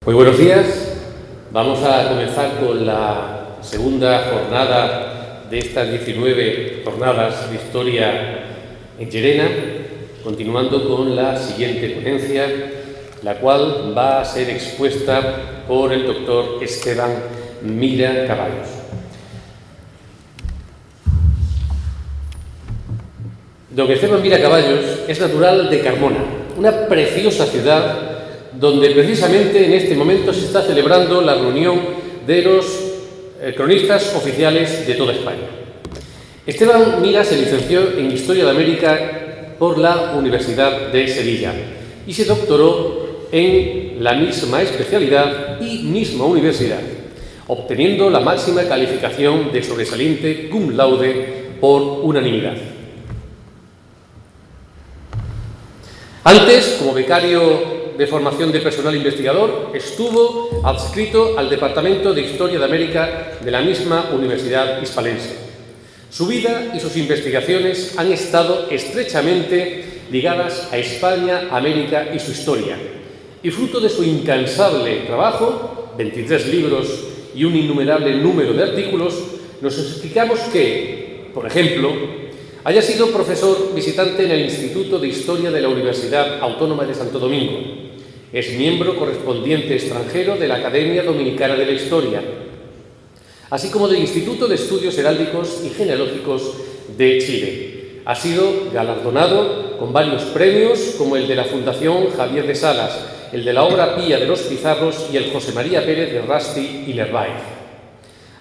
Muy buenos días. Vamos a comenzar con la segunda jornada de estas 19 jornadas de historia en Llerena, continuando con la siguiente ponencia, la cual va a ser expuesta por el doctor Esteban Mira Caballos. Don Esteban Mira Caballos es natural de Carmona, una preciosa ciudad donde precisamente en este momento se está celebrando la reunión de los cronistas oficiales de toda España. Esteban Mira se licenció en Historia de América por la Universidad de Sevilla y se doctoró en la misma especialidad y misma universidad, obteniendo la máxima calificación de sobresaliente cum laude por unanimidad. Antes, como becario de formación de personal investigador, estuvo adscrito al Departamento de Historia de América de la misma Universidad Hispalense. Su vida y sus investigaciones han estado estrechamente ligadas a España, América y su historia, y fruto de su incansable trabajo, 23 libros y un innumerable número de artículos, nos explicamos que, por ejemplo, haya sido profesor visitante en el Instituto de Historia de la Universidad Autónoma de Santo Domingo. Es miembro correspondiente extranjero de la Academia Dominicana de la Historia, así como del Instituto de Estudios Heráldicos y Genealógicos de Chile. Ha sido galardonado con varios premios, como el de la Fundación Javier de Salas, el de la Obra Pía de los Pizarros y el José María Pérez de Rasti y Nerváez.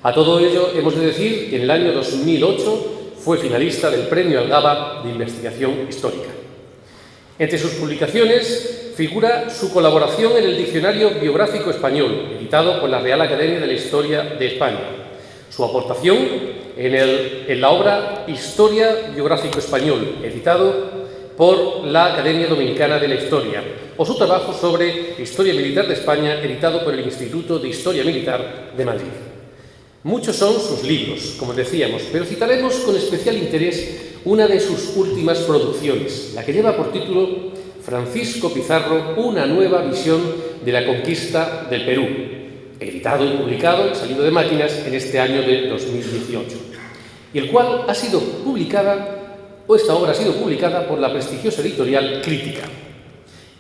A todo ello, hemos de decir que en el año 2008 fue finalista del Premio Algaba de Investigación Histórica. Entre sus publicaciones figura su colaboración en el Diccionario Biográfico Español, editado por la Real Academia de la Historia de España, su aportación en la obra Historia Biográfico Español, editado por la Academia Dominicana de la Historia, o su trabajo sobre Historia Militar de España, editado por el Instituto de Historia Militar de Madrid. Muchos son sus libros, como decíamos, pero citaremos con especial interés una de sus últimas producciones, la que lleva por título Francisco Pizarro, una nueva visión de la conquista del Perú, editado y publicado, salido de máquinas, en este año de 2018, y el cual ha sido publicada, o esta obra ha sido publicada por la prestigiosa editorial Crítica.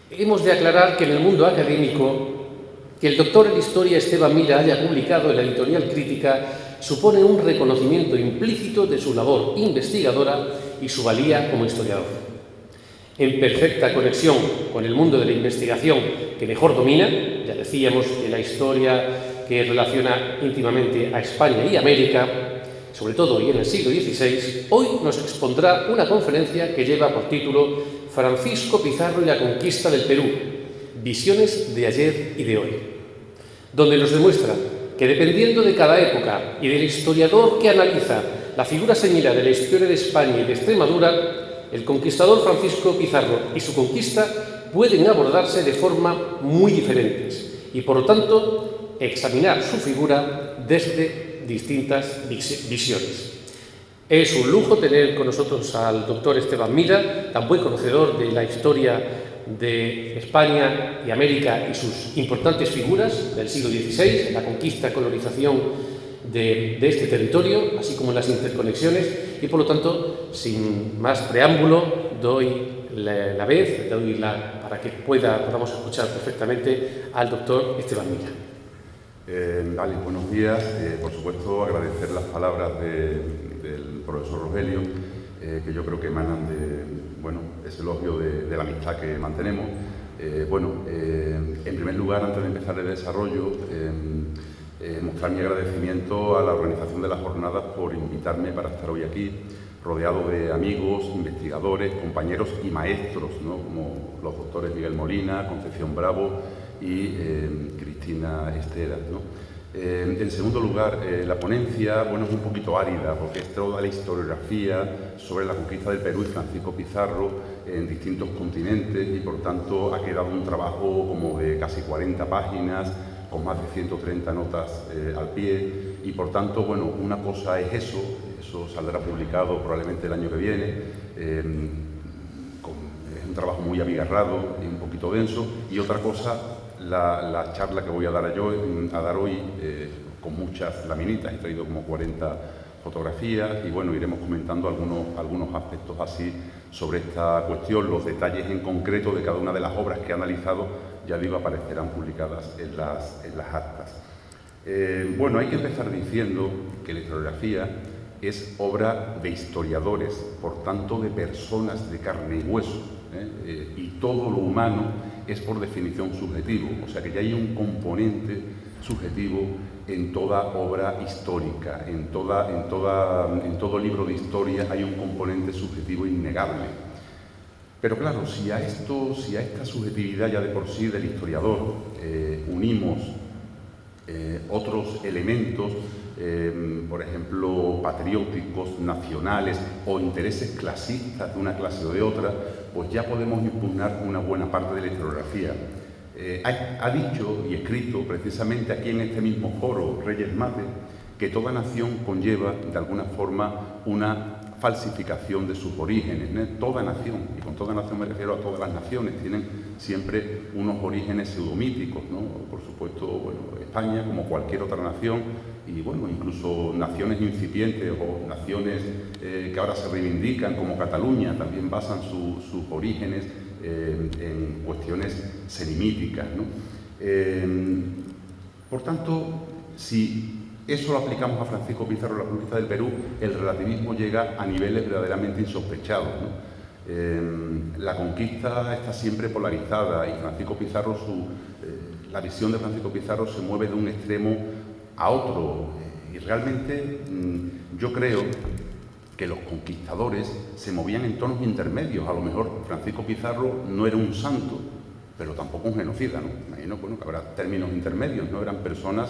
Hemos de aclarar que en el mundo académico, que el doctor en Historia Esteban Mira haya publicado en la editorial Crítica supone un reconocimiento implícito de su labor investigadora y su valía como historiador. En perfecta conexión con el mundo de la investigación que mejor domina, ya decíamos que la historia que relaciona íntimamente a España y América, sobre todo y en el siglo XVI, hoy nos expondrá una conferencia que lleva por título Francisco Pizarro y la conquista del Perú, visiones de ayer y de hoy, donde nos demuestra que dependiendo de cada época y del historiador que analiza la figura señera de la historia de España y de Extremadura, el conquistador Francisco Pizarro y su conquista pueden abordarse de forma muy diferentes y, por lo tanto, examinar su figura desde distintas visiones. Es un lujo tener con nosotros al doctor Esteban Mira, tan buen conocedor de la historia de España y América y sus importantes figuras del siglo XVI, la conquista, colonización de este territorio, así como las interconexiones, y por lo tanto, sin más preámbulo, doy para que podamos escuchar perfectamente al doctor Esteban Mira. Vale, buenos días. Por supuesto, agradecer las palabras del profesor Rogelio, que yo creo que emanan de ese elogio de la amistad que mantenemos. En primer lugar, antes de empezar el desarrollo, mostrar mi agradecimiento a la organización de las jornadas por invitarme para estar hoy aquí, rodeado de amigos, investigadores, compañeros y maestros, ¿no?, como los doctores Miguel Molina, Concepción Bravo y Cristina Estera, ¿no? En segundo lugar, la ponencia es un poquito árida porque es toda la historiografía sobre la conquista del Perú y Francisco Pizarro en distintos continentes y por tanto ha quedado un trabajo como de casi 40 páginas con más de 130 notas al pie y por tanto, una cosa es eso saldrá publicado probablemente el año que viene, es un trabajo muy abigarrado y un poquito denso, y otra cosa la charla que voy a dar hoy con muchas laminitas. He traído como 40 fotografías y bueno, iremos comentando algunos aspectos así sobre esta cuestión. Los detalles en concreto de cada una de las obras que he analizado, ya digo, aparecerán publicadas en las actas. Bueno, hay que empezar diciendo que la historiografía es obra de historiadores, por tanto de personas de carne y hueso, y todo lo humano es por definición subjetivo, o sea que ya hay un componente subjetivo en toda obra histórica, en todo libro de historia hay un componente subjetivo innegable. Pero claro, si a esta subjetividad ya de por sí del historiador unimos otros elementos, por ejemplo, patrióticos, nacionales o intereses clasistas de una clase o de otra, pues ya podemos impugnar una buena parte de la historiografía. Ha dicho y escrito precisamente aquí en este mismo foro Reyes Mate que toda nación conlleva de alguna forma una falsificación de sus orígenes, ¿no? Toda nación, y con toda nación me refiero a todas las naciones, tienen siempre unos orígenes pseudomíticos, ¿no? Por supuesto, bueno, España, como cualquier otra nación, y bueno, incluso naciones incipientes o naciones que ahora se reivindican, como Cataluña, también basan sus orígenes en cuestiones semíticas, ¿no? Por tanto, si eso lo aplicamos a Francisco Pizarro, la conquista del Perú, el relativismo llega a niveles verdaderamente insospechados, ¿no? La conquista está siempre polarizada y Francisco Pizarro, la visión de Francisco Pizarro se mueve de un extremo a otro. Y realmente yo creo que los conquistadores se movían en tonos intermedios. A lo mejor Francisco Pizarro no era un santo, pero tampoco un genocida, ¿no? Imagino, bueno, que habrá términos intermedios, ¿no? Eran personas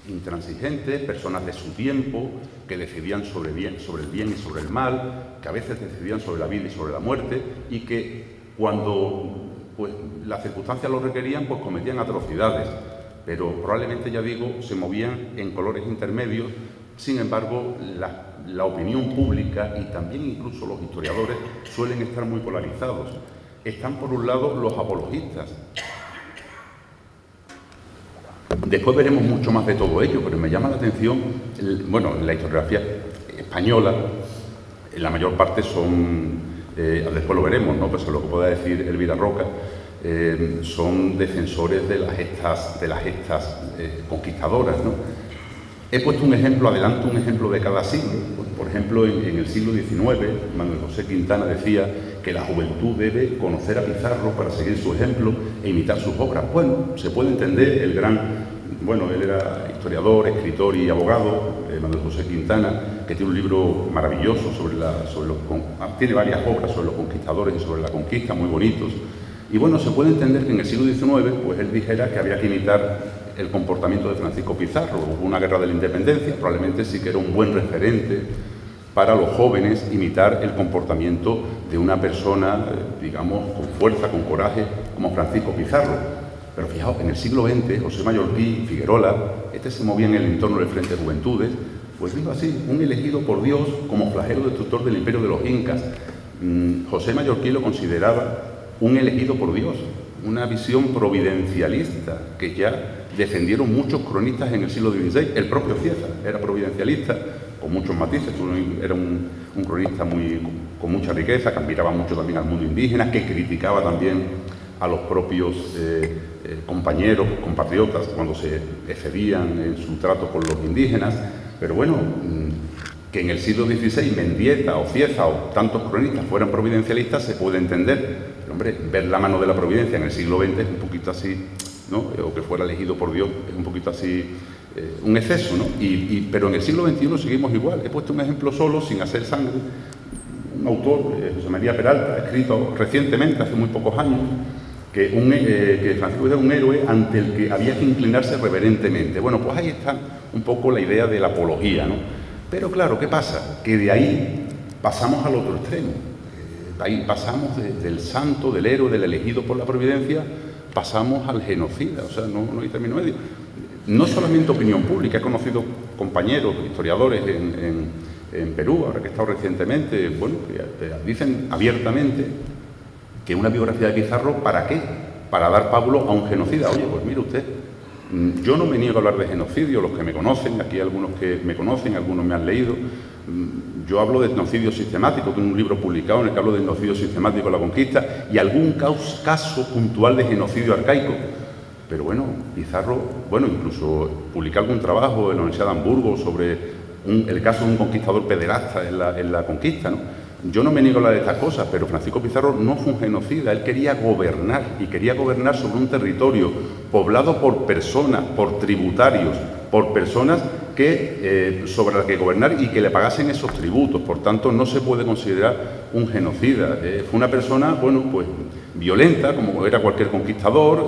intransigentes, personas de su tiempo, que decidían sobre el bien y sobre el mal, que a veces decidían sobre la vida y sobre la muerte, y que cuando pues, las circunstancias lo requerían, pues cometían atrocidades, pero probablemente, ya digo, se movían en colores intermedios. Sin embargo, la opinión pública y también incluso los historiadores suelen estar muy polarizados. Están por un lado los apologistas. Después veremos mucho más de todo ello, pero me llama la atención, bueno, la historiografía española, la mayor parte son, después lo veremos, ¿no? Pues lo que pueda decir Elvira Roca, son defensores de las gestas conquistadoras, ¿no? He puesto un ejemplo, adelanto un ejemplo de cada siglo. Por ejemplo, en el siglo XIX, Manuel José Quintana decía que la juventud debe conocer a Pizarro para seguir su ejemplo e imitar sus obras. Bueno, se puede entender él era historiador, escritor y abogado, Manuel José Quintana, que tiene un libro maravilloso tiene varias obras sobre los conquistadores y sobre la conquista, muy bonitos. Y bueno, se puede entender que en el siglo XIX, pues él dijera que había que imitar el comportamiento de Francisco Pizarro. Hubo una guerra de la independencia, probablemente sí que era un buen referente para los jóvenes imitar el comportamiento de una persona, digamos, con fuerza, con coraje, como Francisco Pizarro. Pero fijaos, en el siglo XX, José Mallorquí, Figuerola, se movía en el entorno del Frente de Juventudes, pues digo así, un elegido por Dios como flagelo destructor del imperio de los incas. José Mallorquí lo consideraba un elegido por Dios, una visión providencialista que ya defendieron muchos cronistas en el siglo XVI. El propio Cieza era providencialista, con muchos matices, era un cronista con mucha riqueza, que admiraba mucho también al mundo indígena, que criticaba también a los propios compañeros, compatriotas, cuando se excedían en su trato con los indígenas. Pero bueno, que en el siglo XVI Mendieta o Cieza o tantos cronistas fueran providencialistas se puede entender. Pero hombre, ver la mano de la providencia en el siglo XX es un poquito así, ¿no? O que fuera elegido por Dios es un poquito así, un exceso, ¿no? Pero en el siglo XXI seguimos igual. He puesto un ejemplo solo, sin hacer sangre. Un autor, José María Peralta, ha escrito recientemente, hace muy pocos años, que Francisco era un héroe ante el que había que inclinarse reverentemente. Bueno, pues ahí está un poco la idea de la apología, ¿no? Pero claro, ¿qué pasa? Que de ahí pasamos al otro extremo. Ahí pasamos del santo, del héroe, del elegido por la providencia, pasamos al genocida. O sea, no hay término medio. No solamente opinión pública, he conocido compañeros, historiadores en Perú, ahora que he estado recientemente, bueno, que dicen abiertamente que una biografía de Pizarro, ¿para qué? para dar pábulo a un genocida. Oye, pues mire usted, yo no me niego a hablar de genocidio, los que me conocen, aquí hay algunos que me conocen, algunos me han leído. Yo hablo de genocidio sistemático, tengo un libro publicado en el que hablo de genocidio sistemático en la conquista y algún caso puntual de genocidio arcaico. Pero bueno, Pizarro, bueno, incluso publiqué algún trabajo en la Universidad de Hamburgo sobre el caso de un conquistador pederasta en la conquista, ¿no? Yo no me niego a hablar de estas cosas, pero Francisco Pizarro no fue un genocida, él quería gobernar, y quería gobernar sobre un territorio poblado por personas, por tributarios, por personas sobre las que gobernar y que le pagasen esos tributos. Por tanto, no se puede considerar un genocida. Fue una persona, bueno, pues violenta, como era cualquier conquistador,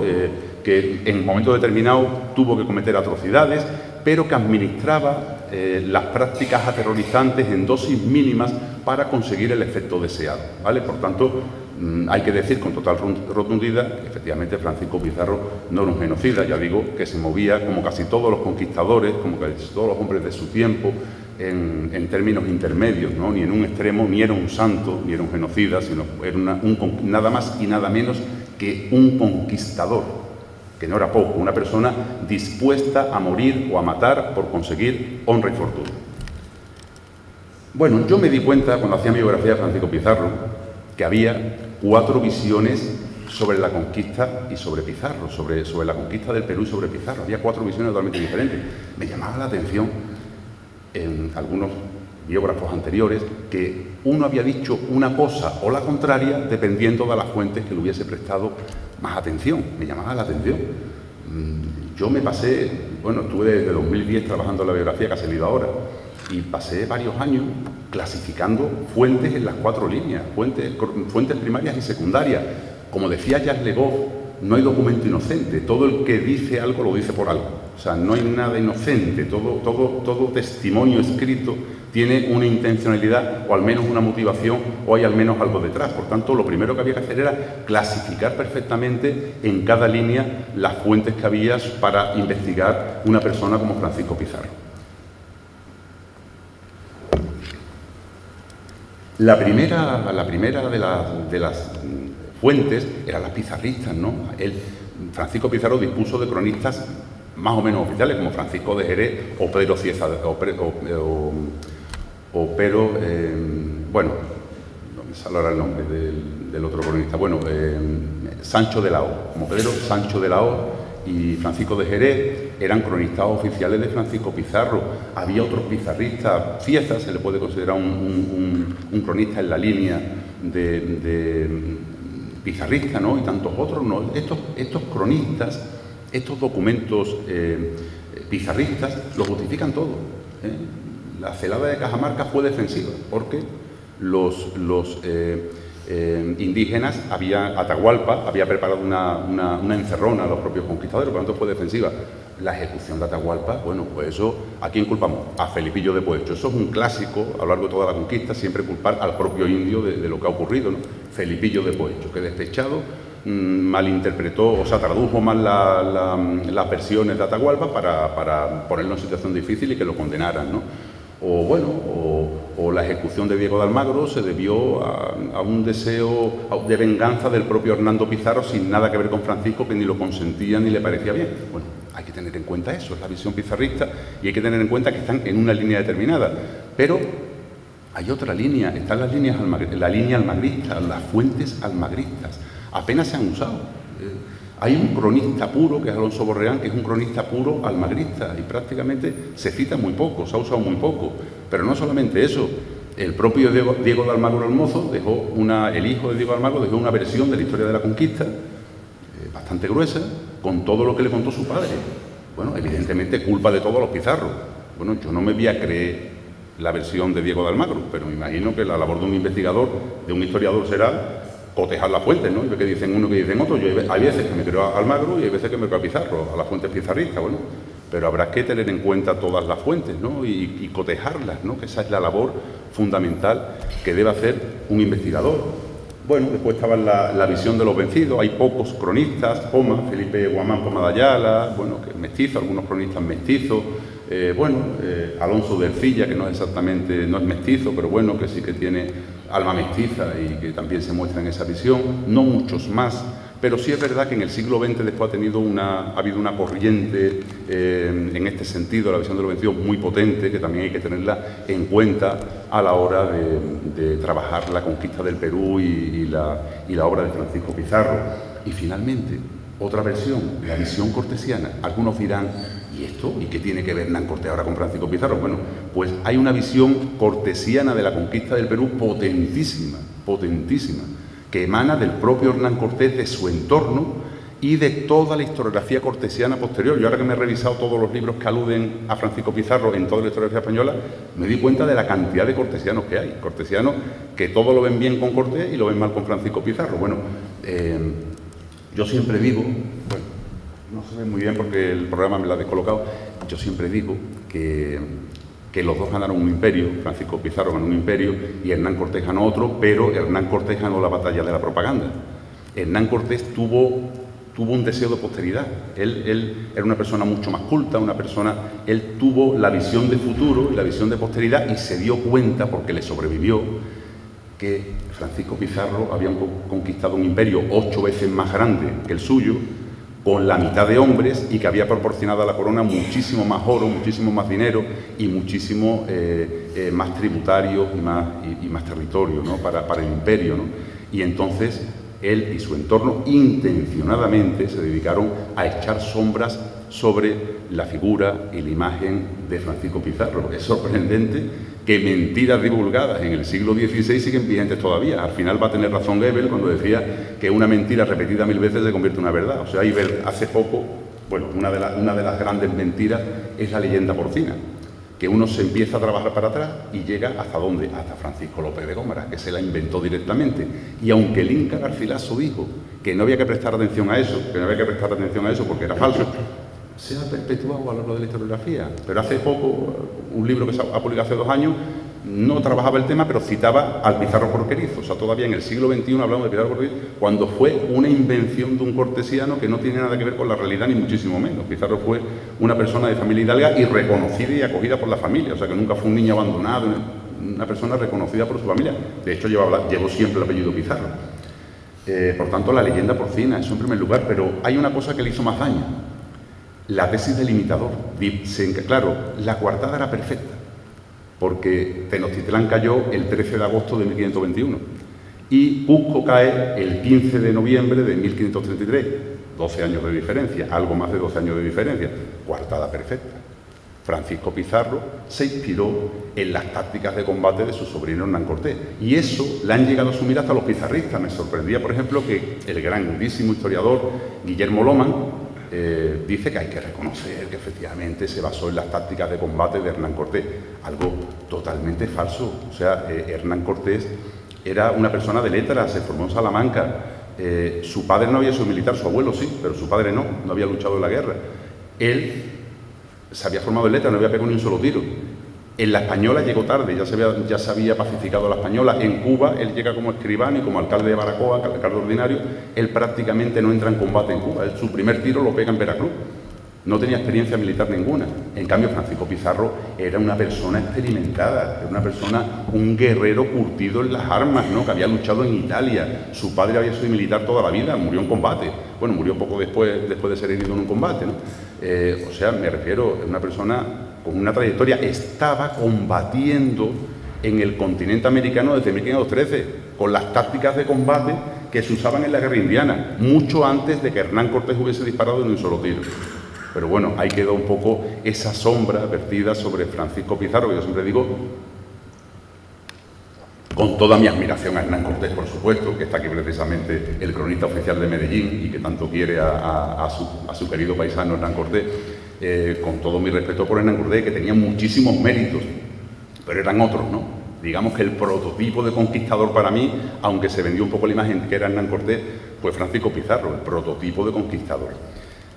que en un momento determinado tuvo que cometer atrocidades, pero que administraba las prácticas aterrorizantes en dosis mínimas para conseguir el efecto deseado, ¿vale? Por tanto, hay que decir con total rotundidad que efectivamente Francisco Pizarro no era un genocida, ya digo, que se movía como casi todos los conquistadores, como casi todos los hombres de su tiempo, en términos intermedios, ¿no? Ni en un extremo, ni era un santo, ni era un genocida, sino era nada más y nada menos que un conquistador, que no era poco, una persona dispuesta a morir o a matar por conseguir honra y fortuna. Bueno, yo me di cuenta cuando hacía mi biografía de Francisco Pizarro que había 4 visiones sobre la conquista y sobre Pizarro, sobre la conquista del Perú y sobre Pizarro. Había 4 visiones totalmente diferentes. Me llamaba la atención en algunos biógrafos anteriores que uno había dicho una cosa o la contraria dependiendo de las fuentes que le hubiese prestado más atención. Me llamaba la atención. Yo me pasé, bueno, estuve desde 2010 trabajando en la biografía que ha salido ahora y pasé varios años clasificando fuentes en las 4 líneas, fuentes primarias y secundarias. Como decía Jacques Le Goff, no hay documento inocente, todo el que dice algo lo dice por algo. O sea, no hay nada inocente, todo testimonio escrito tiene una intencionalidad o al menos una motivación o hay al menos algo detrás. Por tanto, lo primero que había que hacer era clasificar perfectamente en cada línea las fuentes que había para investigar una persona como Francisco Pizarro. La primera de las fuentes eran las pizarristas, ¿no? Francisco Pizarro dispuso de cronistas más o menos oficiales, como Francisco de Jerez o Pedro Cieza, bueno, no me sale ahora el nombre del otro cronista, bueno, Sancho de la O, como Pedro Sancho de la O y Francisco de Jerez eran cronistas oficiales de Francisco Pizarro. Había otros pizarristas, Cieza se le puede considerar un cronista en la línea de pizarrista, ¿no? Y tantos otros, ¿no? Estos cronistas, estos documentos pizarristas los justifican todo, ¿eh? La celada de Cajamarca fue defensiva porque los indígenas, Atahualpa había preparado una encerrona a los propios conquistadores, por lo tanto fue defensiva. La ejecución de Atahualpa, bueno, pues eso, ¿a quién culpamos? A Felipillo de Poecho. Eso es un clásico a lo largo de toda la conquista, siempre culpar al propio indio de lo que ha ocurrido, ¿no? Felipillo de Poecho, que despechado malinterpretó, o sea, tradujo mal las versiones de Atahualpa para ponerlo en situación difícil y que lo condenaran, ¿no? O la ejecución de Diego de Almagro se debió a un deseo de venganza del propio Hernando Pizarro sin nada que ver con Francisco, que ni lo consentía ni le parecía bien. Bueno, hay que tener en cuenta eso, es la visión pizarrista y hay que tener en cuenta que están en una línea determinada. Pero hay otra línea, están la línea almagrista, las fuentes almagristas. Apenas se han usado. Hay un cronista puro, que es Alonso Borreán, que es un cronista puro almagrista y prácticamente se cita muy poco, se ha usado muy poco. Pero no solamente eso, el propio Diego de Almagro el Mozo el hijo de Diego de Almagro dejó una versión de la historia de la conquista bastante gruesa, con todo lo que le contó su padre. Bueno, evidentemente culpa de todos los Pizarros. Bueno, yo no me voy a creer la versión de Diego de Almagro, pero me imagino que la labor de un investigador, de un historiador será cotejar las fuentes, ¿no? Y ver qué dicen uno, qué dicen otro. Hay veces que me creo a Almagro y hay veces que me creo a Pizarro, a las fuentes pizarristas, bueno. Pero habrá que tener en cuenta todas las fuentes, ¿no? Y cotejarlas, ¿no? Que esa es la labor fundamental que debe hacer un investigador. Bueno, después estaba la visión de los vencidos. Hay pocos cronistas, Felipe Guamán Poma de Ayala, bueno, que es mestizo, algunos cronistas mestizos. Alonso de Ercilla, que no es mestizo, pero bueno, que sí que tiene alma mestiza y que también se muestra en esa visión. No muchos más, pero sí es verdad que en el siglo XX después ha habido una corriente en este sentido, la visión de los vencidos muy potente, que también hay que tenerla en cuenta a la hora de trabajar la conquista del Perú y la obra de Francisco Pizarro. Y finalmente, otra versión, la visión cortesiana. Algunos dirán, ¿y esto? ¿Y qué tiene que ver Hernán Cortés ahora con Francisco Pizarro? Bueno, pues hay una visión cortesiana de la conquista del Perú potentísima, potentísima, que emana del propio Hernán Cortés, de su entorno y de toda la historiografía cortesiana posterior. Yo ahora que me he revisado todos los libros que aluden a Francisco Pizarro en toda la historiografía española, me di cuenta de la cantidad de cortesianos que hay. Cortesianos que todo lo ven bien con Cortés y lo ven mal con Francisco Pizarro. Bueno, yo siempre digo, bueno, no se ve muy bien porque el programa me lo ha descolocado, yo siempre digo que los dos ganaron un imperio. Francisco Pizarro ganó un imperio y Hernán Cortés ganó otro, pero Hernán Cortés ganó la batalla de la propaganda. Hernán Cortés tuvo un deseo de posteridad. Él era una persona mucho más culta, él tuvo la visión de futuro y la visión de posteridad y se dio cuenta, porque le sobrevivió, que Francisco Pizarro había conquistado un imperio 8 veces más grande que el suyo, con la mitad de hombres, y que había proporcionado a la corona muchísimo más oro, muchísimo más dinero y muchísimo más tributarios y más territorio, ¿no? para el imperio, ¿no? Y entonces él y su entorno intencionadamente se dedicaron a echar sombras sobre la figura y la imagen de Francisco Pizarro. Es sorprendente que mentiras divulgadas en el siglo XVI siguen vigentes todavía. Al final va a tener razón Goebbels cuando decía que una mentira repetida 1000 veces se convierte en una verdad. O sea, hace poco, bueno, una de las grandes mentiras es la leyenda porcina, que uno se empieza a trabajar para atrás y llega ¿hasta dónde? Hasta Francisco López de Gómara, que se la inventó directamente. Y aunque el Inca Garcilaso dijo que no había que prestar atención a eso, porque era falso, se ha perpetuado a lo largo de la historiografía. Pero hace poco, un libro que se ha publicado hace 2 años, no trabajaba el tema, pero citaba al Pizarro Porquerizo. O sea, todavía en el siglo XXI hablamos de Pizarro Porquerizo, cuando fue una invención de un cortesiano que no tiene nada que ver con la realidad, ni muchísimo menos. Pizarro fue una persona de familia hidalga y reconocida y acogida por la familia. O sea, que nunca fue un niño abandonado, una persona reconocida por su familia. De hecho, llevó siempre el apellido Pizarro. Por tanto, la leyenda porcina, eso en primer lugar. Pero hay una cosa que le hizo más daño. La tesis del imitador. Claro, la coartada era perfecta, porque Tenochtitlán cayó el 13 de agosto de 1521 y Cusco cae el 15 de noviembre de 1533. 12 años de diferencia, algo más de 12 años de diferencia. Coartada perfecta. Francisco Pizarro se inspiró en las tácticas de combate de su sobrino Hernán Cortés, y eso le han llegado a asumir hasta los pizarristas. Me sorprendía, por ejemplo, que el grandísimo historiador Guillermo Loman dice que hay que reconocer que efectivamente se basó en las tácticas de combate de Hernán Cortés, algo totalmente falso. O sea, Hernán Cortés era una persona de letras, se formó en Salamanca, su padre no había sido militar, su abuelo sí, pero su padre no había luchado en la guerra. Él se había formado en letras, no había pegado ni un solo tiro. En la Española llegó tarde, ya se había pacificado la Española. En Cuba él llega como escribano y como alcalde de Baracoa, alcalde ordinario. Él prácticamente no entra en combate en Cuba. Su primer tiro lo pega en Veracruz. No tenía experiencia militar ninguna. En cambio, Francisco Pizarro era una persona experimentada, era una persona, un guerrero curtido en las armas, ¿no? Que había luchado en Italia. Su padre había sido militar toda la vida, murió en combate. Bueno, murió poco después de ser herido en un combate, ¿no? O sea, me refiero a una persona con una trayectoria. Estaba combatiendo en el continente americano desde 1513, con las tácticas de combate que se usaban en la guerra indiana, mucho antes de que Hernán Cortés hubiese disparado en un solo tiro. Pero bueno, ahí quedó un poco esa sombra vertida sobre Francisco Pizarro, que yo siempre digo, con toda mi admiración a Hernán Cortés, por supuesto, que está aquí precisamente el cronista oficial de Medellín y que tanto quiere a su querido paisano Hernán Cortés, con todo mi respeto por Hernán Cortés, que tenía muchísimos méritos, pero eran otros, ¿no? Digamos que el prototipo de conquistador para mí, aunque se vendió un poco la imagen que era Hernán Cortés, fue Francisco Pizarro, el prototipo de conquistador.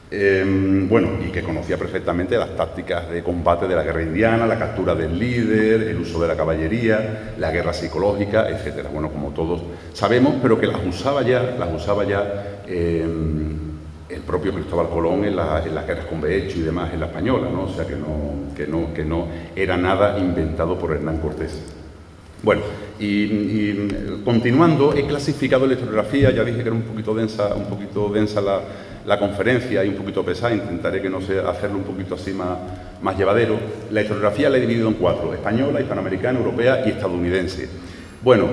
Bueno, y que conocía perfectamente las tácticas de combate de la guerra indiana, la captura del líder, el uso de la caballería, la guerra psicológica, etcétera. Bueno, como todos sabemos, pero que las usaba ya el propio Cristóbal Colón en las guerras con Beecho y demás en la Española, ¿no? O sea que no era nada inventado por Hernán Cortés. Bueno, y continuando, he clasificado la historiografía, ya dije que era un poquito densa la conferencia y un poquito pesada, intentaré que no sea hacerlo un poquito así más llevadero. La historiografía la he dividido en 4, española, hispanoamericana, europea y estadounidense. Bueno,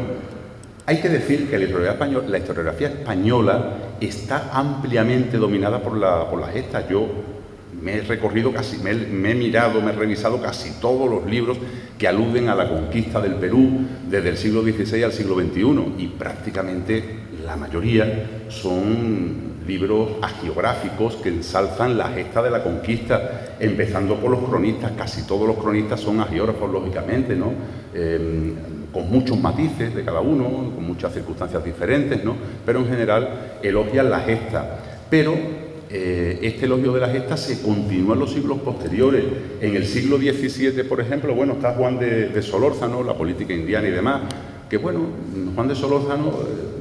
hay que decir que la historiografía española está ampliamente dominada por la gesta. Yo me he recorrido me he revisado casi todos los libros que aluden a la conquista del Perú desde el siglo XVI al siglo XXI y prácticamente la mayoría son libros hagiográficos que ensalzan la gesta de la conquista, empezando por los cronistas. Casi todos los cronistas son hagiógrafos, lógicamente, ¿no? Con muchos matices de cada uno, con muchas circunstancias diferentes, ¿no? Pero en general elogian la gesta. Pero este elogio de la gesta se continúa en los siglos posteriores. En el siglo XVII, por ejemplo, bueno, está Juan de Solórzano, la política indiana y demás, que bueno, Juan de Solórzano,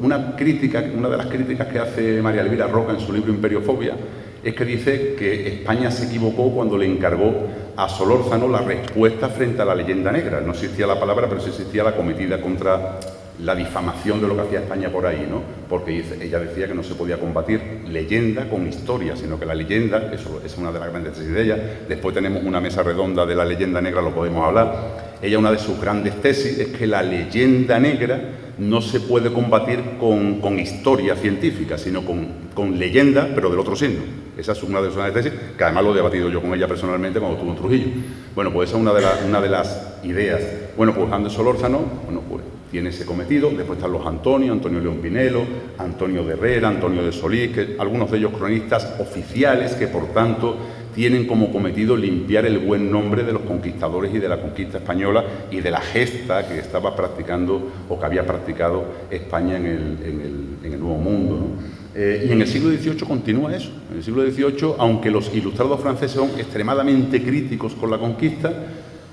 una de las críticas que hace María Elvira Roca en su libro Imperiofobia, es que dice que España se equivocó cuando le encargó a Solórzano la respuesta frente a la leyenda negra. No existía la palabra, pero sí existía la cometida contra la difamación de lo que hacía España por ahí, ¿no? Porque ella decía que no se podía combatir leyenda con historia, sino que la leyenda, eso es una de las grandes tesis de ella. Después tenemos una mesa redonda de la leyenda negra, lo podemos hablar. Ella, una de sus grandes tesis es que la leyenda negra no se puede combatir con historia científica, sino con leyenda, pero del otro signo. Esa es una de sus grandes tesis, que además lo he debatido yo con ella personalmente cuando estuvo en Trujillo. Bueno, pues esa es una de las ideas. Bueno, pues Juan de Solórzano, bueno, pues tiene ese cometido. Después están los Antonio León Pinelo, Antonio de Herrera, Antonio de Solís, que algunos de ellos cronistas oficiales que, por tanto, tienen como cometido limpiar el buen nombre de los conquistadores y de la conquista española y de la gesta que estaba practicando o que había practicado España en el Nuevo Mundo, ¿no? Y en el siglo XVIII continúa eso. En el siglo XVIII, aunque los ilustrados franceses son extremadamente críticos con la conquista,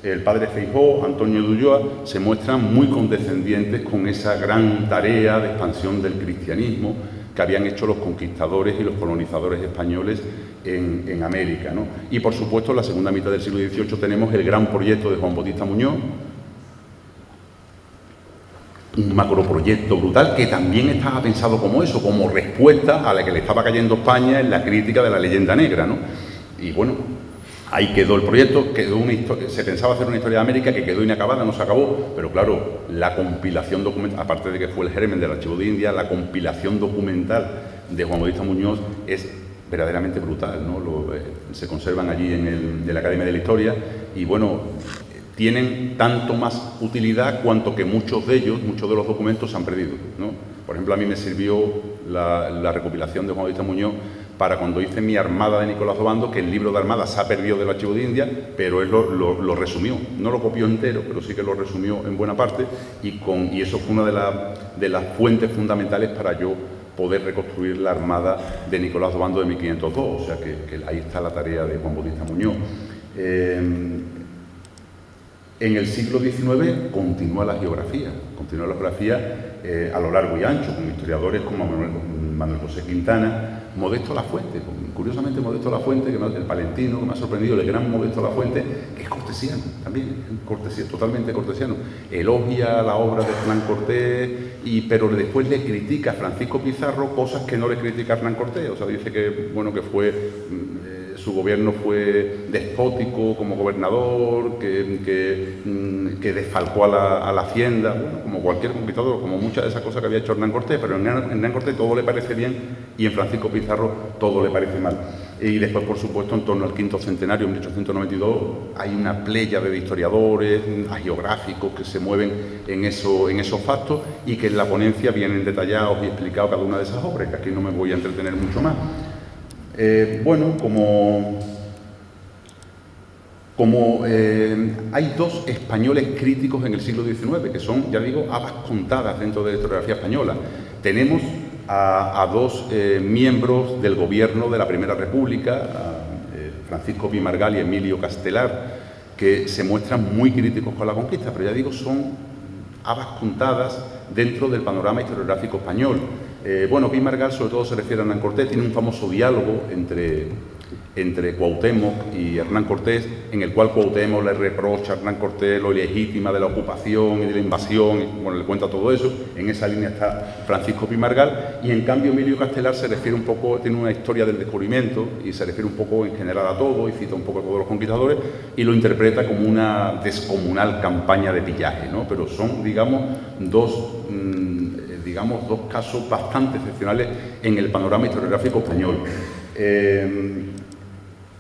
el padre Feijóo, Antonio de Ulloa, se muestran muy condescendientes con esa gran tarea de expansión del cristianismo que habían hecho los conquistadores y los colonizadores españoles en América, ¿no? Y, por supuesto, en la segunda mitad del siglo XVIII tenemos el gran proyecto de Juan Bautista Muñoz, un macroproyecto brutal que también estaba pensado como eso, como respuesta a la que le estaba cayendo España en la crítica de la leyenda negra, ¿no? Y bueno, ahí quedó el proyecto, se pensaba hacer una historia de América que quedó inacabada, no se acabó, pero claro, la compilación documental, aparte de que fue el germen del Archivo de India, la compilación documental de Juan Bautista Muñoz es verdaderamente brutal, ¿no? Se conservan allí de la Academia de la Historia y bueno, tienen tanto más utilidad cuanto que muchos de los documentos se han perdido, ¿no? Por ejemplo, a mí me sirvió la recopilación de Juan Bautista Muñoz para cuando hice mi Armada de Nicolás Obando, que el libro de Armada se ha perdido del Archivo de India, pero él lo resumió. No lo copió entero, pero sí que lo resumió en buena parte y eso fue una de las fuentes fundamentales para yo poder reconstruir la Armada de Nicolás Obando de 1502. O sea que ahí está la tarea de Juan Bautista Muñoz. En el siglo XIX continúa la geografía a lo largo y ancho, con historiadores como Manuel José Quintana, Modesto Lafuente, curiosamente Modesto Lafuente, el palentino, que me ha sorprendido, el gran Modesto Lafuente, que es cortesiano también, totalmente cortesiano, elogia la obra de Hernán Cortés, pero después le critica a Francisco Pizarro cosas que no le critica a Hernán Cortés. O sea, dice que, bueno, que su gobierno fue despótico como gobernador, que desfalcó a la hacienda, bueno, como cualquier conquistador, como muchas de esas cosas que había hecho Hernán Cortés, pero en Hernán Cortés todo le parece bien y en Francisco Pizarro todo le parece mal. Y después, por supuesto, en torno al quinto centenario, en 1892, hay una playa de historiadores, hagiográficos que se mueven en esos factos y que en la ponencia vienen detallados y explicados cada una de esas obras, que aquí no me voy a entretener mucho más. Bueno, como hay dos españoles críticos en el siglo XIX, que son, ya digo, habas contadas dentro de la historiografía española. Tenemos a dos miembros del gobierno de la Primera República, Francisco Vimargal y Emilio Castelar, que se muestran muy críticos con la conquista, pero ya digo, son habas contadas dentro del panorama historiográfico español. Bueno, Vimargal sobre todo se refiere a Hernán Cortés, tiene un famoso diálogo entre entre Cuauhtémoc y Hernán Cortés, en el cual Cuauhtémoc le reprocha a Hernán Cortés lo ilegítima de la ocupación y de la invasión, y bueno, le cuenta todo eso. En esa línea está Francisco Pi Margall, y en cambio Emilio Castelar se refiere un poco, tiene una historia del descubrimiento y se refiere un poco en general a todo y cita un poco a todos los conquistadores y lo interpreta como una descomunal campaña de pillaje, ¿no? Pero son, digamos, dos casos bastante excepcionales en el panorama historiográfico español.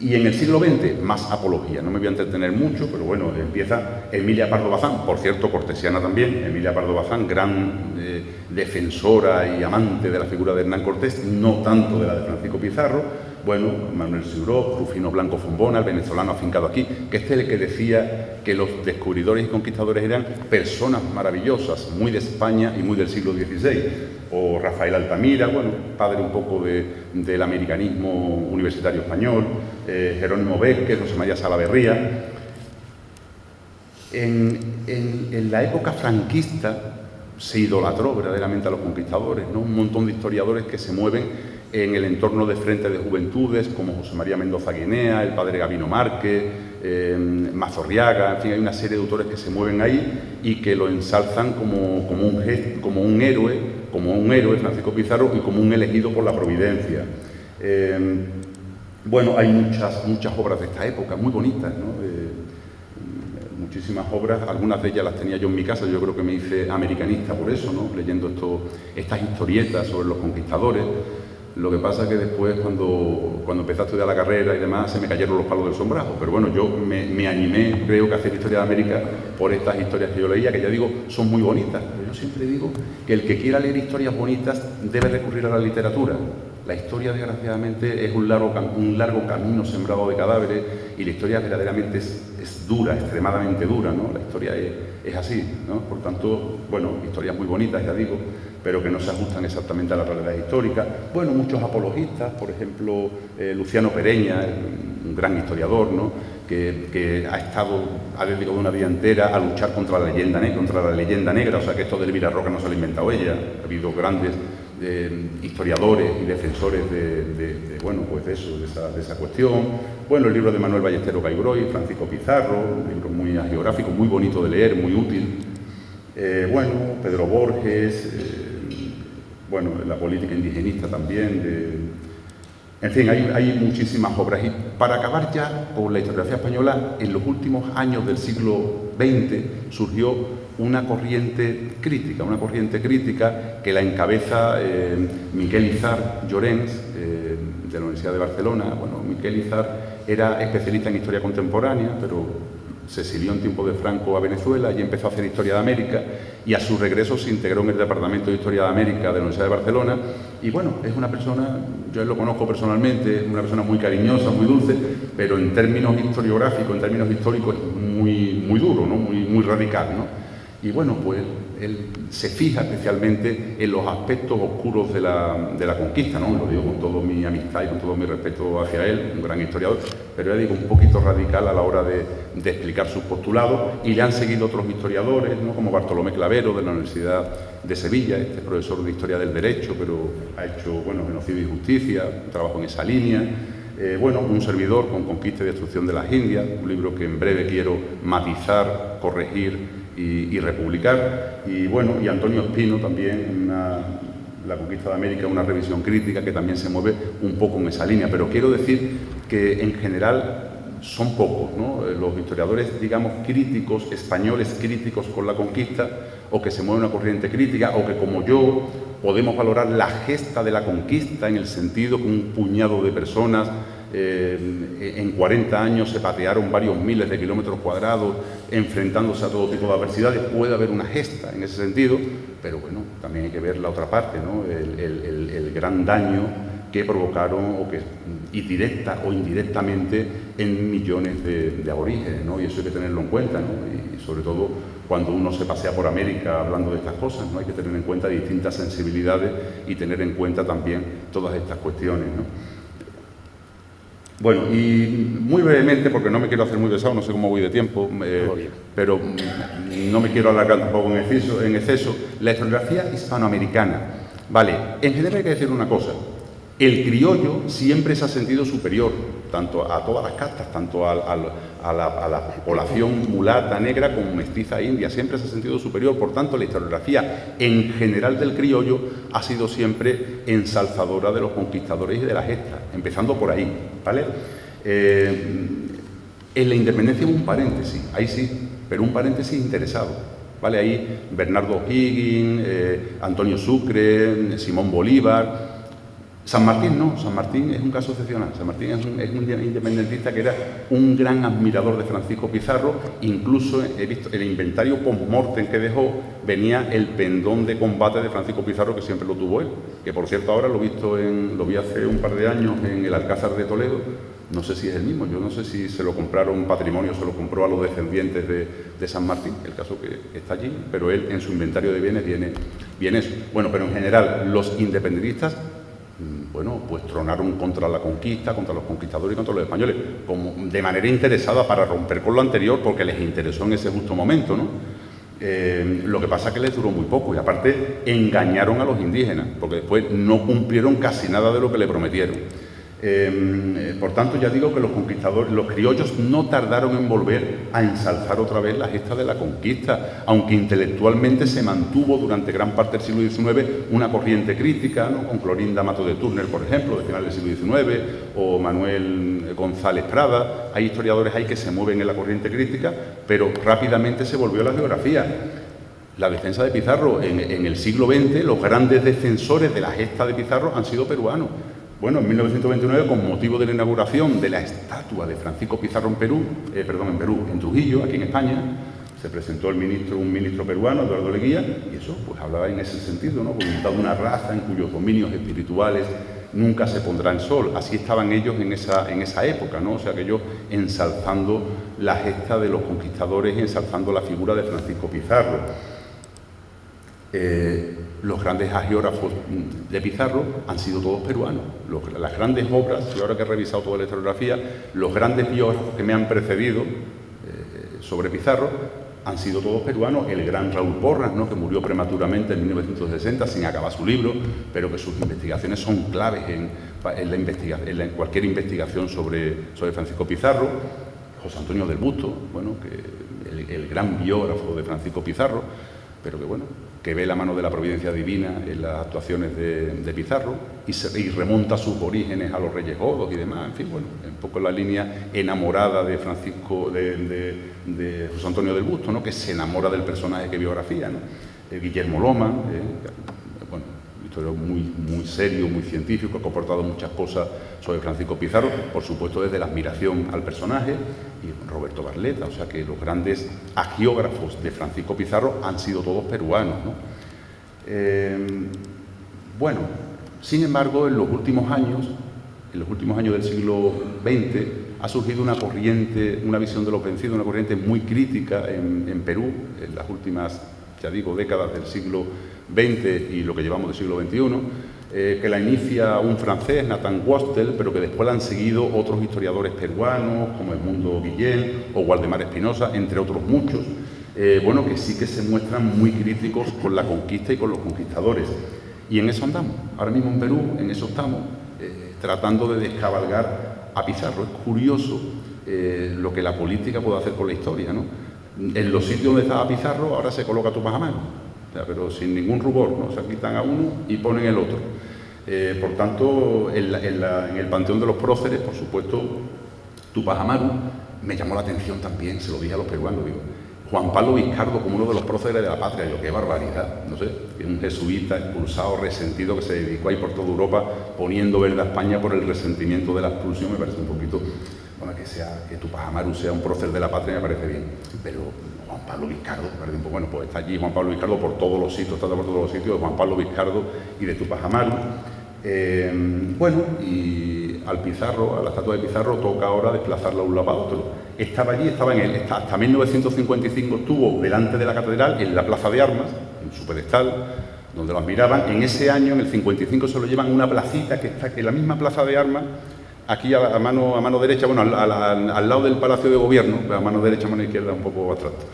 Y en el siglo XX, más apología. No me voy a entretener mucho, pero bueno, empieza Emilia Pardo Bazán, por cierto, cortesiana también. Emilia Pardo Bazán, gran defensora y amante de la figura de Hernán Cortés, no tanto de la de Francisco Pizarro. Bueno, Manuel Siuró, Rufino Blanco Fombona, el venezolano afincado aquí, que este es el que decía que los descubridores y conquistadores eran personas maravillosas, muy de España y muy del siglo XVI. O Rafael Altamira, bueno, padre un poco del americanismo universitario español, Jerónimo Vázquez, José María Salaverría. En la época franquista se idolatró verdaderamente a los conquistadores, ¿no? Un montón de historiadores que se mueven en el entorno de frentes de juventudes, como José María Mendoza Guinea, el padre Gabino Márquez, Mazorriaga, en fin, hay una serie de autores que se mueven ahí y que lo ensalzan como un héroe, Francisco Pizarro, y como un elegido por la providencia. Bueno, hay muchas obras de esta época, muy bonitas, ¿no? Muchísimas obras, algunas de ellas las tenía yo en mi casa, yo creo que me hice americanista por eso, ¿no? Leyendo estas historietas sobre los conquistadores. Lo que pasa es que después, cuando empecé a estudiar la carrera y demás, se me cayeron los palos del sombrajo. Pero bueno, yo me animé, creo que a hacer historia de América por estas historias que yo leía, que ya digo, son muy bonitas. Pero yo siempre digo que el que quiera leer historias bonitas debe recurrir a la literatura. La historia, desgraciadamente, es un largo camino sembrado de cadáveres, y la historia verdaderamente es dura, extremadamente dura, ¿no? La historia es así, ¿no? Por tanto, bueno, historias muy bonitas, ya digo, pero que no se ajustan exactamente a la realidad histórica. Bueno, muchos apologistas, por ejemplo, Luciano Pereña, un gran historiador, ¿no? que ha dedicado una vida entera a luchar contra la leyenda negra, o sea que esto de Elvira Roca no se lo ha inventado ella. Ha habido grandes historiadores y defensores de esa cuestión. Bueno, el libro de Manuel Ballesteros Caibroy, Francisco Pizarro, un libro muy geográfico, muy bonito de leer, muy útil. Bueno, Pedro Borges, bueno, la política indigenista también. En fin, hay muchísimas obras. Y para acabar ya con la historiografía española, en los últimos años del siglo XX surgió una corriente crítica que la encabeza Miquel Izard Llorens, de la Universidad de Barcelona. Bueno, Miquel Izard era especialista en historia contemporánea, pero se exilió en tiempo de Franco a Venezuela y empezó a hacer historia de América, y a su regreso se integró en el Departamento de Historia de América de la Universidad de Barcelona. Y bueno, es una persona, yo lo conozco personalmente, una persona muy cariñosa, muy dulce, pero en términos historiográficos, en términos históricos, muy duro, ¿no? Muy radical, ¿no? Y bueno, pues él se fija especialmente en los aspectos oscuros de la conquista, ¿no? Lo digo con toda mi amistad y con todo mi respeto hacia él, un gran historiador, pero ya digo, un poquito radical a la hora de explicar sus postulados, y le han seguido otros historiadores, ¿no? Como Bartolomé Clavero, de la Universidad de Sevilla, este es profesor de Historia del Derecho, pero ha hecho, bueno, Genocidio y Justicia, trabajo en esa línea. Bueno, un servidor con Conquista y Destrucción de las Indias, un libro que en breve quiero matizar, corregir y republicar. Y bueno, y Antonio Espino también, La Conquista de América, una revisión crítica que también se mueve un poco en esa línea. Pero quiero decir que en general son pocos, ¿no? Los historiadores, digamos, críticos, españoles críticos con la conquista, o que se mueve una corriente crítica, o que como yo podemos valorar la gesta de la conquista en el sentido que un puñado de personas en 40 años se patearon varios miles de kilómetros cuadrados enfrentándose a todo tipo de adversidades. Puede haber una gesta en ese sentido, pero bueno, también hay que ver la otra parte, ¿no? El gran daño que provocaron, y directa o indirectamente, en millones de aborígenes, ¿no? Y eso hay que tenerlo en cuenta, ¿no? Y sobre todo cuando uno se pasea por América hablando de estas cosas, ¿no? Hay que tener en cuenta distintas sensibilidades y tener en cuenta también todas estas cuestiones, ¿no? Bueno, y muy brevemente, porque no me quiero hacer muy pesado, no sé cómo voy de tiempo, pero no me quiero alargar tampoco en exceso, la historiografía hispanoamericana. Vale, en general hay que decir una cosa: el criollo siempre se ha sentido superior tanto a todas las castas, tanto a la población mulata, negra, como mestiza india. Siempre se ha sentido superior. Por tanto, la historiografía en general del criollo ha sido siempre ensalzadora de los conquistadores y de la gesta, empezando por ahí, ¿vale? En la independencia hubo un paréntesis, ahí sí, pero un paréntesis interesado, ¿vale? Ahí Bernardo O'Higgins, Antonio Sucre, Simón Bolívar. San Martín no, San Martín es un caso excepcional. San Martín es un independentista que era un gran admirador de Francisco Pizarro. Incluso he visto el inventario post-mortem que dejó, venía el pendón de combate de Francisco Pizarro, que siempre lo tuvo él, que por cierto ahora lo vi hace un par de años en el Alcázar de Toledo. No sé si es el mismo, yo no sé si se lo compraron patrimonio, se lo compró a los descendientes de San Martín, el caso que está allí, pero él en su inventario de bienes viene eso. Bueno, pero en general los independentistas, bueno, pues tronaron contra la conquista, contra los conquistadores y contra los españoles, como de manera interesada para romper con lo anterior, porque les interesó en ese justo momento, ¿no? Lo que pasa es que les duró muy poco y aparte engañaron a los indígenas, porque después no cumplieron casi nada de lo que le prometieron. Por tanto, ya digo que los conquistadores, los criollos no tardaron en volver a ensalzar otra vez la gesta de la conquista, aunque intelectualmente se mantuvo durante gran parte del siglo XIX una corriente crítica, ¿no? Con Clorinda Mato de Turner, por ejemplo, de final del siglo XIX, o Manuel González Prada. Hay historiadores ahí que se mueven en la corriente crítica, pero rápidamente se volvió a la geografía. La defensa de Pizarro en el siglo XX, los grandes defensores de la gesta de Pizarro han sido peruanos. Bueno, en 1929, con motivo de la inauguración de la estatua de Francisco Pizarro en Trujillo, aquí en España, se presentó un ministro peruano, Eduardo Leguía, y eso pues hablaba en ese sentido, ¿no? Voluntad de una raza en cuyos dominios espirituales nunca se pondrá el sol. Así estaban ellos en esa época, ¿no? O sea, que ellos ensalzando la gesta de los conquistadores y ensalzando la figura de Francisco Pizarro. Los grandes hagiógrafos de Pizarro han sido todos peruanos. Las grandes obras, yo ahora que he revisado toda la historiografía, los grandes biógrafos que me han precedido sobre Pizarro han sido todos peruanos. El gran Raúl Porras, ¿no? Que murió prematuramente en 1960 sin acabar su libro, pero que sus investigaciones son claves en cualquier investigación sobre Francisco Pizarro. José Antonio del Busto, bueno, que el gran biógrafo de Francisco Pizarro, pero que bueno, que ve la mano de la providencia divina en las actuaciones de Pizarro y remonta sus orígenes a los Reyes Godos y demás. En fin, bueno, un poco la línea enamorada de Francisco, de José Antonio del Busto, ¿no? Que se enamora del personaje que biografía, ¿no? Guillermo Loma, bueno, historiador muy serio, muy científico, que ha aportado muchas cosas sobre Francisco Pizarro, por supuesto desde la admiración al personaje, y Roberto Barletta. O sea que los grandes hagiógrafos de Francisco Pizarro han sido todos peruanos, ¿no? Bueno, sin embargo, en los últimos años del siglo XX, ha surgido una corriente, una visión de los vencidos, una corriente muy crítica en Perú, en las últimas, ya digo, décadas del siglo XX y lo que llevamos del siglo XXI, que la inicia un francés, Nathan Wastel, pero que después la han seguido otros historiadores peruanos, como Edmundo Guillén o Waldemar Espinosa, entre otros muchos, bueno, que sí que se muestran muy críticos con la conquista y con los conquistadores. Y en eso andamos. Ahora mismo en Perú, en eso estamos, tratando de descabalgar a Pizarro. Es curioso lo que la política puede hacer con la historia, ¿no? En los sitios donde estaba Pizarro, ahora se coloca Tupac Amaru, o sea, pero sin ningún rubor, ¿no? Se quitan a uno y ponen el otro. Por tanto, en el panteón de los próceres, por supuesto, Tupac Amaru me llamó la atención también, se lo dije a los peruanos, digo, Juan Pablo Vizcardo como uno de los próceres de la patria, digo, qué barbaridad, no sé, es un jesuita expulsado, resentido, que se dedicó a ir por toda Europa poniendo verde a España por el resentimiento de la expulsión. Me parece un poquito, bueno, que Tupac Amaru sea un prócer de la patria me parece bien, pero Juan Pablo Vizcardo, bueno, pues está allí Juan Pablo Vizcardo por todos los sitios, está por todos los sitios de Juan Pablo Vizcardo y de Tupac Amaru. Bueno, y al Pizarro, a la estatua de Pizarro, toca ahora desplazarla de un lado para otro. Estaba allí, hasta 1955 estuvo delante de la catedral, en la Plaza de Armas, en su pedestal, donde lo admiraban. En ese año, en el 55, se lo llevan a una placita que está en la misma Plaza de Armas, aquí a mano derecha, bueno, al lado del Palacio de Gobierno, a mano derecha, a mano izquierda, un poco abstracto.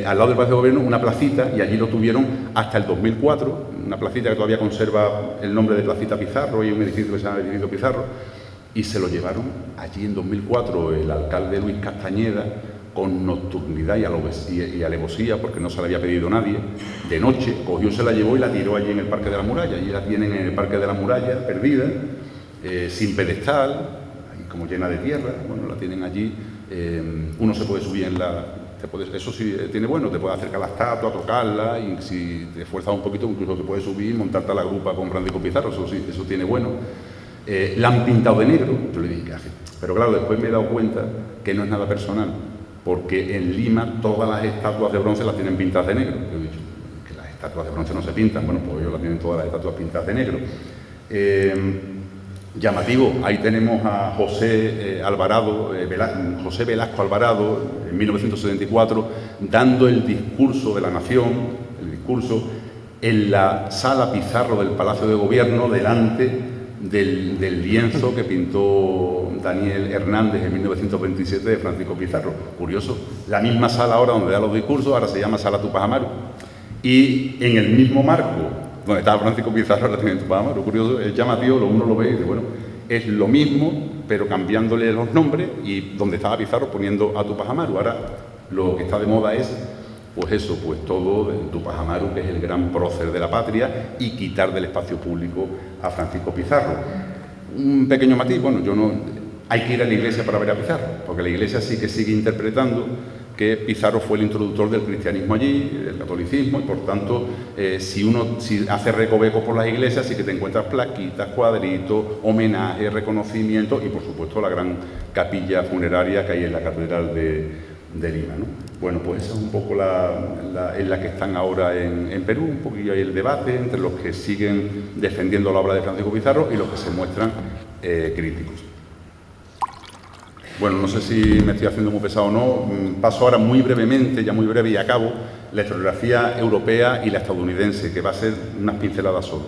Al lado del Palacio de Gobierno, una placita, y allí lo tuvieron hasta el 2004, una placita que todavía conserva el nombre de Placita Pizarro y un edificio que se llama Edificio Pizarro. y se lo llevaron allí en 2004 el alcalde Luis Castañeda, con nocturnidad y alevosía, porque no se la había pedido nadie, de noche, cogió, se la llevó y la tiró allí en el Parque de la Muralla. Allí la tienen en el Parque de la Muralla, perdida, sin pedestal, ahí como llena de tierra. Bueno, la tienen allí. Uno se puede subir en la... eso sí tiene bueno, te puedes acercar a la estatua, tocarla, y si te esfuerzas un poquito, incluso te puedes subir, montarte a la grupa con Francisco Pizarro, eso sí, eso tiene bueno. La han pintado de negro, yo le dije, ¿qué hace? Pero claro, después me he dado cuenta que no es nada personal, porque en Lima todas las estatuas de bronce las tienen pintadas de negro. Yo he dicho que las estatuas de bronce no se pintan, bueno, pues ellos las tienen todas las estatuas pintadas de negro. Llamativo, ahí tenemos a José Velasco Alvarado, en 1974, dando el discurso de la Nación, en la sala Pizarro del Palacio de Gobierno, delante del lienzo que pintó Daniel Hernández en 1927 de Francisco Pizarro. Curioso, la misma sala ahora donde da los discursos, ahora se llama Sala Tupac Amaru. Y en el mismo marco donde estaba Francisco Pizarro, ahora tiene Tupac Amaru. Curioso, es llamativo, uno lo ve y dice, bueno, es lo mismo, pero cambiándole los nombres, y donde estaba Pizarro poniendo a Tupac Amaru. Ahora lo que está de moda es pues eso, pues todo de Tupac Amaru, que es el gran prócer de la patria, y quitar del espacio público a Francisco Pizarro. Un pequeño matiz, bueno, hay que ir a la iglesia para ver a Pizarro, porque la iglesia sí que sigue interpretando que Pizarro fue el introductor del cristianismo allí, del catolicismo, y por tanto, si hace recovecos por las iglesias, sí que te encuentras plaquitas, cuadritos, homenajes, reconocimientos, y por supuesto la gran capilla funeraria que hay en la Catedral de Lima, ¿no? Bueno, pues esa es un poco en la que están ahora en Perú, un poquillo ahí el debate entre los que siguen defendiendo la obra de Francisco Pizarro y los que se muestran críticos. Bueno, no sé si me estoy haciendo muy pesado o no. Paso ahora muy brevemente, ya muy breve y acabo, la historiografía europea y la estadounidense, que va a ser unas pinceladas solo.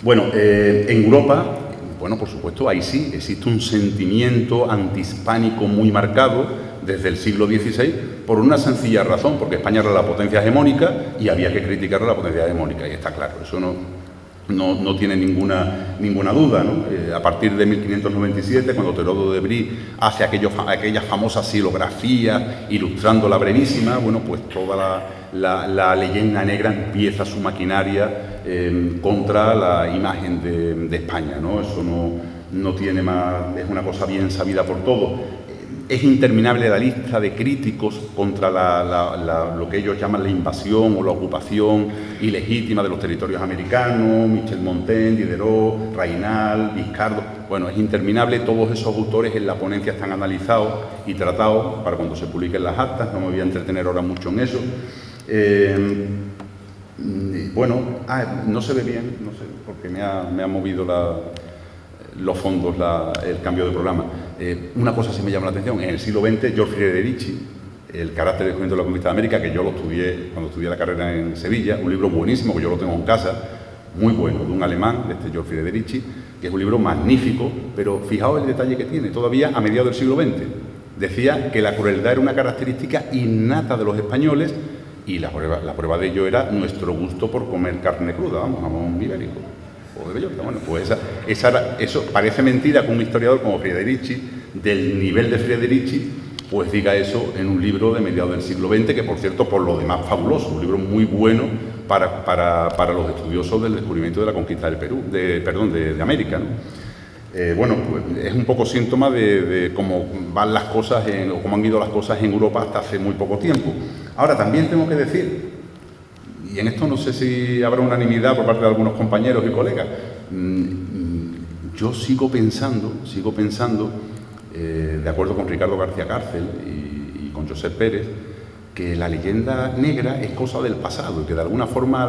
Bueno, en Europa, bueno, por supuesto, ahí sí existe un sentimiento antihispánico muy marcado desde el siglo XVI, por una sencilla razón, porque España era la potencia hegemónica y había que criticar a la potencia hegemónica, y está claro, eso no tiene ninguna duda, ¿no? A partir de 1597, cuando Teodorio de Brix hace aquellas famosas xilografías ilustrando la Brevísima, bueno, pues toda la leyenda negra empieza su maquinaria contra la imagen de España, ¿no? Eso no tiene más, es una cosa bien sabida por todos. Es interminable la lista de críticos contra lo que ellos llaman la invasión o la ocupación ilegítima de los territorios americanos, Michel Montaigne, Diderot, Raynal, Vizcardo. Bueno, es interminable, todos esos autores en la ponencia están analizados y tratados para cuando se publiquen las actas, no me voy a entretener ahora mucho en eso. Bueno, no se ve bien, no sé, porque me ha movido los fondos, el cambio de programa. Una cosa sí me llama la atención, en el siglo XX, George Frederici, El carácter del descubrimiento de la conquista de América, que yo lo estudié cuando estudié la carrera en Sevilla, un libro buenísimo, que yo lo tengo en casa, muy bueno, de un alemán, de George Frederici, que es un libro magnífico, pero fijaos el detalle que tiene, todavía a mediados del siglo XX. Decía que la crueldad era una característica innata de los españoles, y la prueba de ello era nuestro gusto por comer carne cruda, jamón ibérico. O de bellota. Bueno, pues eso parece mentira que un historiador como Frederici, del nivel de Frederici, pues diga eso en un libro de mediados del siglo XX, que por cierto, por lo demás fabuloso, un libro muy bueno para los estudiosos del descubrimiento de la conquista del Perú, de América, ¿no? Bueno, pues es un poco síntoma de cómo van las cosas o cómo han ido las cosas en Europa hasta hace muy poco tiempo. Ahora, también tengo que decir, y en esto no sé si habrá unanimidad por parte de algunos compañeros y colegas, yo sigo pensando, de acuerdo con Ricardo García Cárcel y con Josep Pérez, que la leyenda negra es cosa del pasado y que de alguna forma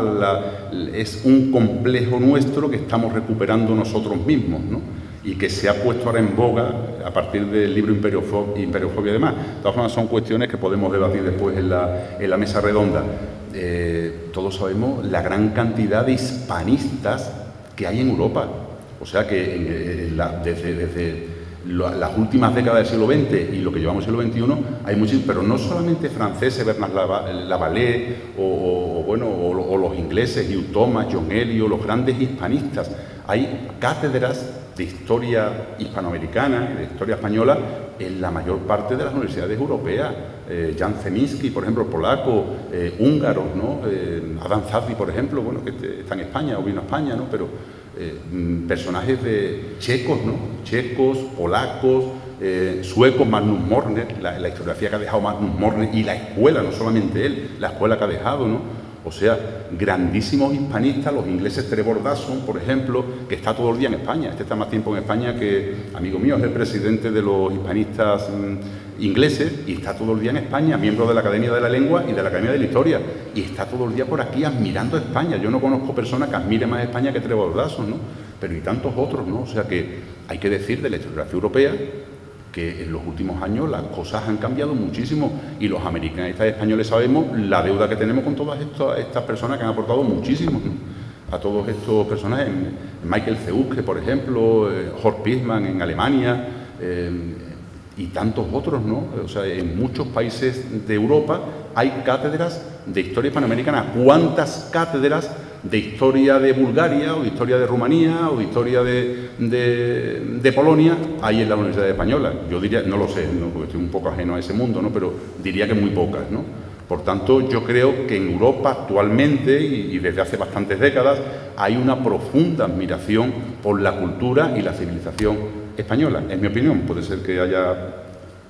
es un complejo nuestro que estamos recuperando nosotros mismos, ¿no? Y que se ha puesto ahora en boga a partir del libro Imperiofobia y demás. De todas formas, son cuestiones que podemos debatir después en la mesa redonda. Todos sabemos la gran cantidad de hispanistas que hay en Europa. O sea que desde las últimas décadas del siglo XX y lo que llevamos del siglo XXI, hay muchísimos, pero no solamente franceses, Bernard Lavalle o los ingleses, Hugh Thomas, John Eliot, los grandes hispanistas. Hay cátedras de historia hispanoamericana y de historia española en la mayor parte de las universidades europeas. Jan Zeminski, por ejemplo, polaco, húngaros, ¿no? Adam Zadzi, por ejemplo, bueno, que está en España o vino a España, ¿no? Pero personajes de checos, ¿no? Checos, polacos, suecos, Magnus Morner, la historiografía que ha dejado Magnus Morner y la escuela, no solamente él, la escuela que ha dejado, ¿no? O sea, grandísimos hispanistas, los ingleses Trevor Dawson, por ejemplo, que está todo el día en España. Este está más tiempo en España que, amigo mío, es el presidente de los hispanistas ingleses y está todo el día en España, miembro de la Academia de la Lengua y de la Academia de la Historia. Y está todo el día por aquí admirando España. Yo no conozco personas que admire más España que Trevor Dawson, ¿no? Pero y tantos otros, ¿no? O sea que hay que decir de la historiografía europea que en los últimos años las cosas han cambiado muchísimo y los americanistas españoles sabemos la deuda que tenemos con todas estas personas que han aportado muchísimo, ¿no? A todos estos personajes, Michael Zeuske, por ejemplo, Horst Piesmann en Alemania y tantos otros, ¿no? O sea, en muchos países de Europa hay cátedras de historia hispanoamericana. ¿Cuántas cátedras de historia de Bulgaria o de historia de Rumanía o de historia de Polonia hay en la Universidad Española? Yo diría, no lo sé, ¿no? Porque estoy un poco ajeno a ese mundo, ¿no? Pero diría que muy pocas, ¿no? Por tanto, yo creo que en Europa actualmente y desde hace bastantes décadas hay una profunda admiración por la cultura y la civilización española. Es mi opinión, puede ser que haya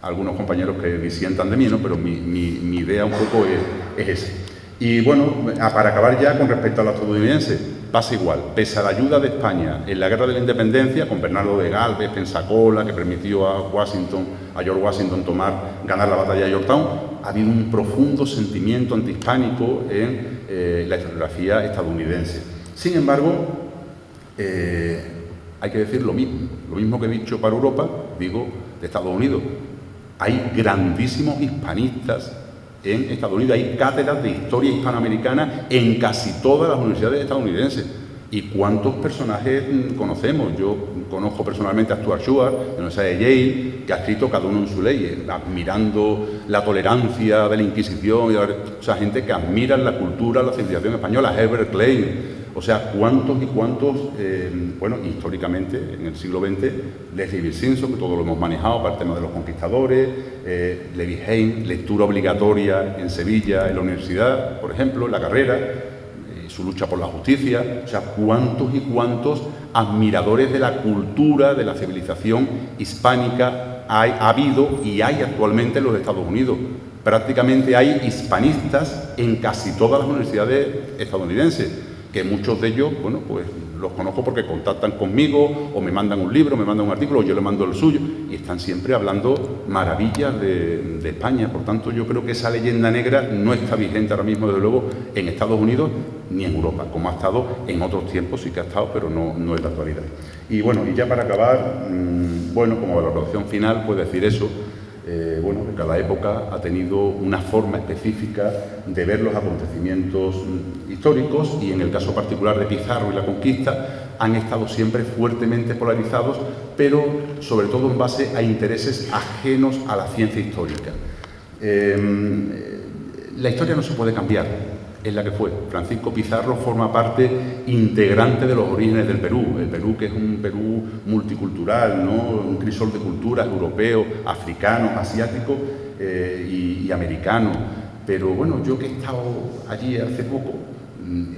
algunos compañeros que disientan de mí, ¿no? Pero mi idea un poco es esa. Y bueno, para acabar ya con respecto a los estadounidenses, pasa igual. Pese a la ayuda de España en la Guerra de la Independencia, con Bernardo de Galvez, Pensacola, que permitió a George Washington ganar la batalla de Yorktown, ha habido un profundo sentimiento antihispánico en la historiografía estadounidense. Sin embargo, hay que decir lo mismo que he dicho para Europa, digo de Estados Unidos. Hay grandísimos hispanistas en Estados Unidos, hay cátedras de historia hispanoamericana en casi todas las universidades estadounidenses. ¿Y cuántos personajes conocemos? Yo conozco personalmente a Stuart Schuart, de la Universidad de Yale, que ha escrito cada uno en su ley, admirando la tolerancia de la Inquisición, o sea, gente que admira la cultura, la civilización española, Herbert Klein. O sea, cuántos y cuántos, bueno, históricamente, en el siglo XX, Leslie Bill Simpson, que todo lo hemos manejado para el tema de los conquistadores, Levi Heiss, lectura obligatoria en Sevilla, en la universidad, por ejemplo, en la carrera, su lucha por la justicia. O sea, cuántos y cuántos admiradores de la cultura, de la civilización hispánica ha habido y hay actualmente en los Estados Unidos. Prácticamente hay hispanistas en casi todas las universidades estadounidenses, que muchos de ellos, bueno, pues los conozco porque contactan conmigo o me mandan un libro, me mandan un artículo o yo le mando el suyo y están siempre hablando maravillas de España. Por tanto, yo creo que esa leyenda negra no está vigente ahora mismo, desde luego, en Estados Unidos ni en Europa, como ha estado en otros tiempos, sí que ha estado, pero no en la actualidad. Y bueno, y ya para acabar, bueno, como valoración final, puedo decir eso. Bueno, que cada época ha tenido una forma específica de ver los acontecimientos históricos y en el caso particular de Pizarro y la conquista han estado siempre fuertemente polarizados, pero sobre todo en base a intereses ajenos a la ciencia histórica. La historia no se puede cambiar, es la que fue. Francisco Pizarro forma parte integrante de los orígenes del Perú. El Perú, que es un Perú multicultural, ¿no? Un crisol de culturas, europeos, africanos, asiáticos y americanos. Pero bueno, yo que he estado allí hace poco,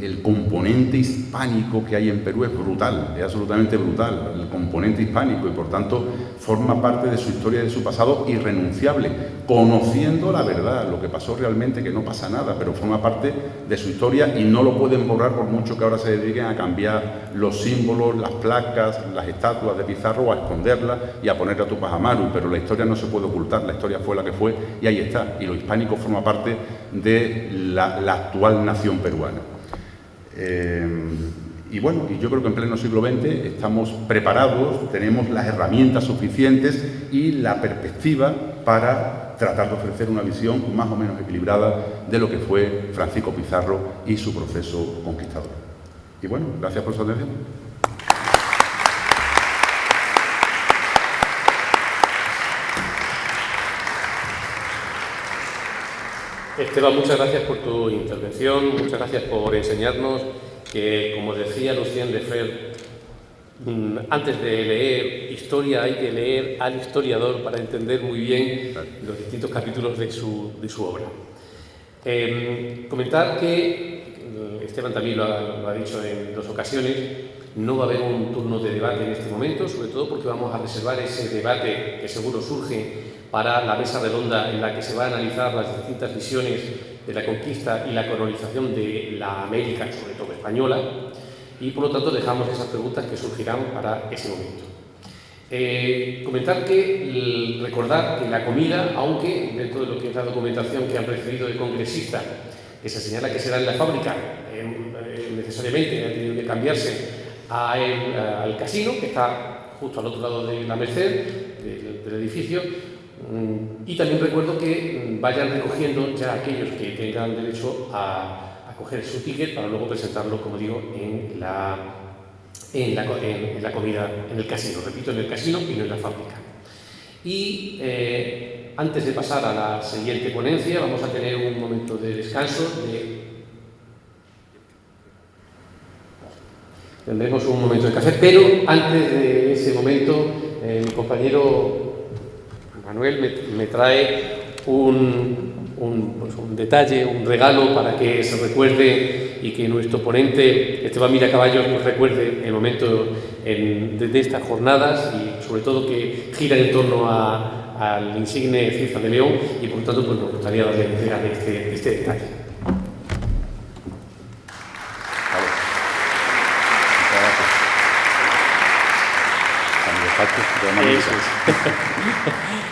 el componente hispánico que hay en Perú es brutal, es absolutamente brutal, el componente hispánico, y por tanto forma parte de su historia y de su pasado irrenunciable, conociendo la verdad, lo que pasó realmente, que no pasa nada, pero forma parte de su historia y no lo pueden borrar por mucho que ahora se dediquen a cambiar los símbolos, las placas, las estatuas de Pizarro, o a esconderlas y a poner a Tupac Amaru, pero la historia no se puede ocultar, la historia fue la que fue y ahí está, y lo hispánico forma parte de la actual nación peruana. Y bueno, y yo creo que en pleno siglo XX estamos preparados, tenemos las herramientas suficientes y la perspectiva para tratar de ofrecer una visión más o menos equilibrada de lo que fue Francisco Pizarro y su proceso conquistador. Y bueno, gracias por su atención. Esteban, muchas gracias por tu intervención, muchas gracias por enseñarnos que, como decía Lucien Lefebvre, Antes de leer historia hay que leer al historiador para entender muy bien los distintos capítulos de su obra. Comentar que, Esteban también lo ha dicho en 2 ocasiones, no va a haber un turno de debate en este momento, sobre todo porque vamos a reservar ese debate que seguro surge para la mesa redonda en la que se va a analizar las distintas visiones de la conquista y la colonización de la América, sobre todo española, y por lo tanto dejamos esas preguntas que surgirán para ese momento. Recordar que la comida, aunque dentro de lo que es la documentación que han recibido de congresista, que se señala que será en la fábrica, necesariamente ha tenido que cambiarse al casino, que está justo al otro lado de la Merced, del edificio, y también recuerdo que vayan recogiendo ya aquellos que tengan derecho a coger su ticket para luego presentarlo, como digo, en la comida, en el casino. Repito, en el casino y no en la fábrica. Y antes de pasar a la siguiente ponencia, vamos a tener un momento de descanso. Tendremos un momento de café, pero antes de ese momento, mi compañero Manuel me trae un detalle, un regalo para que se recuerde y que nuestro ponente Esteban Mira Caballos nos recuerde el momento de estas jornadas y sobre todo que gira en torno al insigne Cirza de León y por lo tanto pues, nos gustaría darle entrega de este detalle. Muchas gracias.